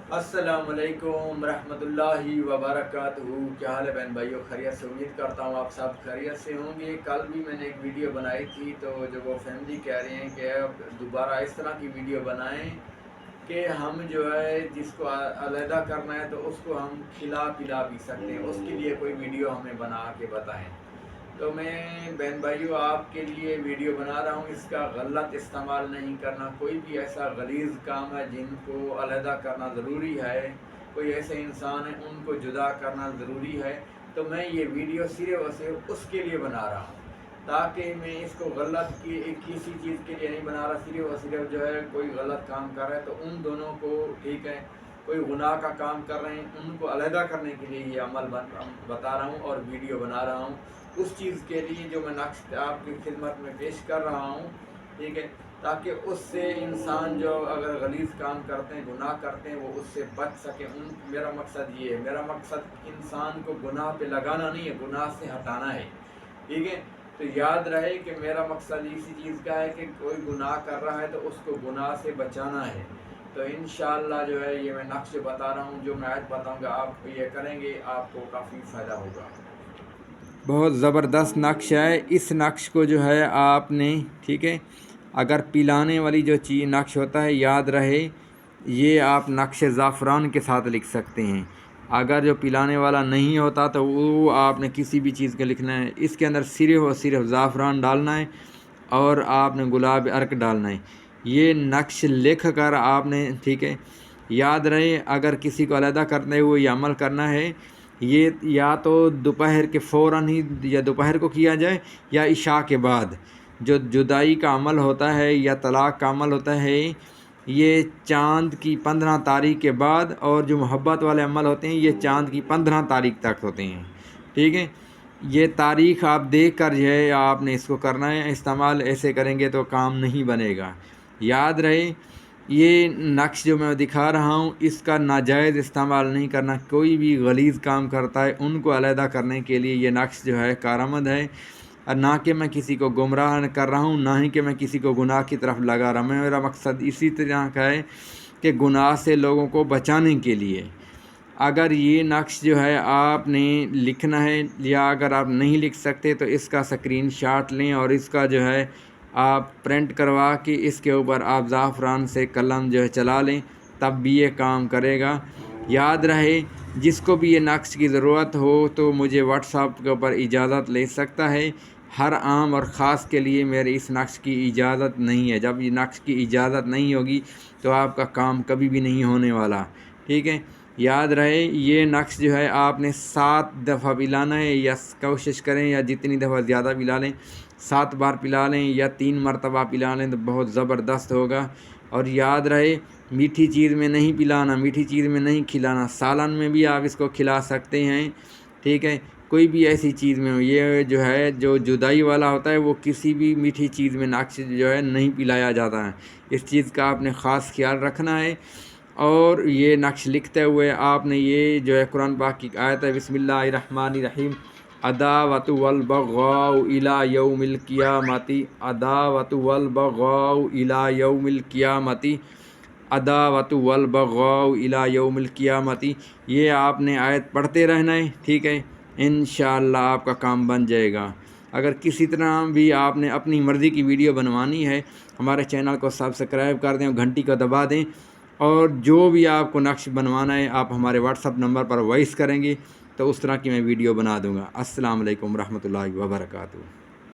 السلام علیکم ورحمۃ اللہ وبرکاتہ۔ کیا حال ہے بہن بھائیو؟ خیریت سے؟ امید کرتا ہوں آپ سب خیریت سے ہوں گے۔ کل بھی میں نے ایک ویڈیو بنائی تھی، تو جب وہ فیملی کہہ رہے ہیں کہ اب دوبارہ اس طرح کی ویڈیو بنائیں کہ ہم جو ہے جس کو علیحدہ کرنا ہے تو اس کو ہم کھلا پلا بھی سکتے ہیں، اس کے لیے کوئی ویڈیو ہمیں بنا کے بتائیں۔ تو میں بہن بھائیو آپ کے لیے ویڈیو بنا رہا ہوں، اس کا غلط استعمال نہیں کرنا۔ کوئی بھی ایسا غلیظ کام ہے جن کو علیحدہ کرنا ضروری ہے، کوئی ایسے انسان ہیں ان کو جدا کرنا ضروری ہے، تو میں یہ ویڈیو صرف اور صرف اس کے لیے بنا رہا ہوں، تاکہ میں اس کو غلط کی کسی چیز کے لیے نہیں بنا رہا۔ صرف اور صرف جو ہے کوئی غلط کام کر رہا ہے تو ان دونوں کو، ٹھیک ہے، کوئی گناہ کا کام کر رہے ہیں ان کو علیحدہ کرنے کے لیے یہ عمل بتا رہا ہوں اور ویڈیو بنا رہا ہوں، اس چیز کے لیے جو میں نقش آپ کی خدمت میں پیش کر رہا ہوں، ٹھیک ہے، تاکہ اس سے انسان جو اگر غلیظ کام کرتے ہیں، گناہ کرتے ہیں، وہ اس سے بچ سکیں۔ میرا مقصد یہ ہے، میرا مقصد انسان کو گناہ پہ لگانا نہیں ہے، گناہ سے ہٹانا ہے، ٹھیک ہے۔ تو یاد رہے کہ میرا مقصد اسی چیز کا ہے کہ کوئی گناہ کر رہا ہے تو اس کو گناہ سے بچانا ہے۔ تو انشاءاللہ جو ہے یہ میں نقش بتا رہا ہوں، جو میں آج بتاؤں گا آپ یہ کریں گے، آپ کو کافی فائدہ ہوگا۔ بہت زبردست نقش ہے۔ اس نقش کو جو ہے آپ نے، ٹھیک ہے، اگر پلانے والی جو چیز نقش ہوتا ہے، یاد رہے یہ آپ نقش زعفران کے ساتھ لکھ سکتے ہیں۔ اگر جو پلانے والا نہیں ہوتا تو وہ آپ نے کسی بھی چیز کا لکھنا ہے۔ اس کے اندر صرف اور صرف زعفران ڈالنا ہے اور آپ نے گلاب ارک ڈالنا ہے۔ یہ نقش لکھ کر آپ نے، ٹھیک ہے، یاد رہے اگر کسی کو علیحدہ کرتے ہوئے یہ عمل کرنا ہے، یہ یا تو دوپہر کے فوراً ہی یا دوپہر کو کیا جائے یا عشاء کے بعد۔ جو جدائی کا عمل ہوتا ہے یا طلاق کا عمل ہوتا ہے، یہ چاند کی 15 تاریخ کے بعد، اور جو محبت والے عمل ہوتے ہیں یہ چاند کی 15 تاریخ تک ہوتے ہیں، ٹھیک ہے۔ یہ تاریخ آپ دیکھ کر جو ہے آپ نے اس کو کرنا ہے۔ استعمال ایسے کریں گے تو کام نہیں بنے گا۔ یاد رہے یہ نقش جو میں دکھا رہا ہوں اس کا ناجائز استعمال نہیں کرنا۔ کوئی بھی غلیظ کام کرتا ہے ان کو علیحدہ کرنے کے لیے یہ نقش جو ہے کارآمد ہے، اور نہ کہ میں کسی کو گمراہ کر رہا ہوں، نہ ہی کہ میں کسی کو گناہ کی طرف لگا رہا ہوں۔ میرا مقصد اسی طرح کا ہے کہ گناہ سے لوگوں کو بچانے کے لیے۔ اگر یہ نقش جو ہے آپ نے لکھنا ہے، یا اگر آپ نہیں لکھ سکتے تو اس کا اسکرین شاٹ لیں اور اس کا جو ہے آپ پرنٹ کروا کے اس کے اوپر آپ زعفران سے قلم جو ہے چلا لیں، تب بھی یہ کام کرے گا۔ یاد رہے جس کو بھی یہ نقش کی ضرورت ہو تو مجھے واٹس ایپ کے اوپر اجازت لے سکتا ہے۔ ہر عام اور خاص کے لیے میرے اس نقش کی اجازت نہیں ہے۔ جب یہ نقش کی اجازت نہیں ہوگی تو آپ کا کام کبھی بھی نہیں ہونے والا، ٹھیک ہے۔ یاد رہے یہ نقش جو ہے آپ نے 7 دفعہ پلانا ہے، یا کوشش کریں یا جتنی دفعہ زیادہ پلا لیں، 7 بار پلا لیں یا 3 مرتبہ پلا لیں تو بہت زبردست ہوگا۔ اور یاد رہے میٹھی چیز میں نہیں پلانا، میٹھی چیز میں نہیں کھلانا۔ سالن میں بھی آپ اس کو کھلا سکتے ہیں، ٹھیک ہے، کوئی بھی ایسی چیز میں۔ یہ جو ہے جو جدائی والا ہوتا ہے وہ کسی بھی میٹھی چیز میں نقش جو ہے نہیں پلایا جاتا ہے۔ اس چیز کا آپ نے خاص خیال رکھنا ہے۔ اور یہ نقش لکھتے ہوئے آپ نے یہ جو ہے قرآن پاک کی آیت ہے، بسم اللہ الرحمن الرحیم، عداوۃ والبغضاء الی یوم القیامۃ، عداوۃ والبغضاء الی یوم القیامۃ، عداوۃ والبغضاء الی یوم القیامۃ۔ یہ آپ نے آیت پڑھتے رہنا ہے، ٹھیک ہے، انشاءاللہ آپ کا کام بن جائے گا۔ اگر کسی طرح بھی آپ نے اپنی مرضی کی ویڈیو بنوانی ہے، ہمارے چینل کو سبسکرائب کر دیں اور گھنٹی کو دبا دیں، اور جو بھی آپ کو نقش بنوانا ہے آپ ہمارے واٹس ایپ نمبر پر وائس کریں گے تو اس طرح کی میں ویڈیو بنا دوں گا۔ السلام علیکم ورحمۃ اللہ وبرکاتہ۔